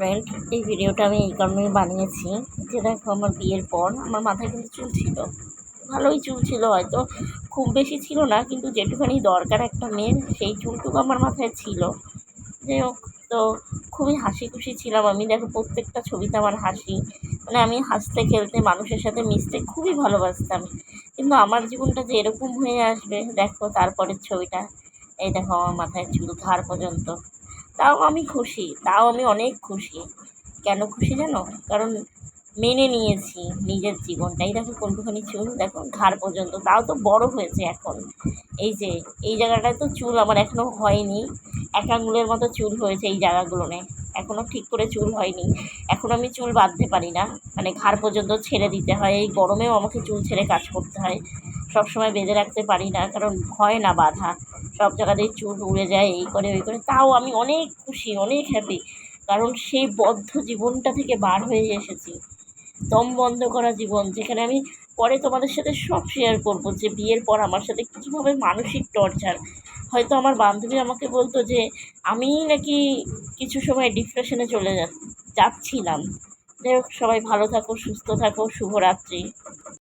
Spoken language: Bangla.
ফ্রেন্ড, এই ভিডিওটা আমি এই কারণেই বানিয়েছি যে দেখো, আমার বিয়ের পর আমার মাথায় কিন্তু চুল ছিল, ভালোই চুল ছিল, হয়তো খুব বেশি ছিল না, কিন্তু যেটুখানি দরকার একটা মেয়ের সেই চুলটুকু আমার মাথায় ছিল। যাই হোক, তো খুবই হাসি খুশি ছিলাম আমি। দেখো, প্রত্যেকটা ছবিতে আমার হাসি, মানে আমি হাসতে খেলতে মানুষের সাথে মিশতে খুবই ভালোবাসতাম। কিন্তু আমার জীবনটা যে এরকম হয়ে আসবে, দেখো তারপরের ছবিটা, এই দেখো আমার মাথায় চুল ঘাড় পর্যন্ত। তাও আমি খুশি, তাও আমি অনেক খুশি। কেন খুশি জানো? কারণ মেনে নিয়েছি নিজের জীবনটাই। দেখো কোনটুখানি চুল, দেখো ঘাড় পর্যন্ত, তাও তো বড় হয়েছে এখন। এই যে এই জায়গাটায় তো চুল আমার এখনও হয়নি, এক আঙুলের মতো চুল হয়েছে এই জায়গাগুলোনে, এখনও ঠিক করে চুল হয়নি। এখন আমি চুল বাঁধতে পারি না, মানে ঘাড় পর্যন্ত ছেড়ে দিতে হয়। এই গরমেও আমাকে চুল ছেড়ে কাজ করতে হয়, সবসময় বেঁধে রাখতে পারি না, কারণ হয় না বাঁধা, সব জায়গাতেই চুল উড়ে যায়, এই করে ওই করে। তাও আমি অনেক খুশি, অনেক হ্যাপি, কারণ সেই বদ্ধ জীবনটা থেকে বার হয়ে এসেছি। দম বন্ধ করা জীবন, যেখানে আমি পরে তোমাদের সাথে সব শেয়ার করব যে বিয়ের পর আমার সাথে কীভাবে মানসিক টর্চার। হয়তো আমার বান্ধবী আমাকে বলতো যে আমি নাকি কিছু সময় ডিপ্রেশনে চলে যাচ্ছিলাম। যাই হোক, সবাই ভালো থাকো, সুস্থ থাকো, শুভরাত্রি।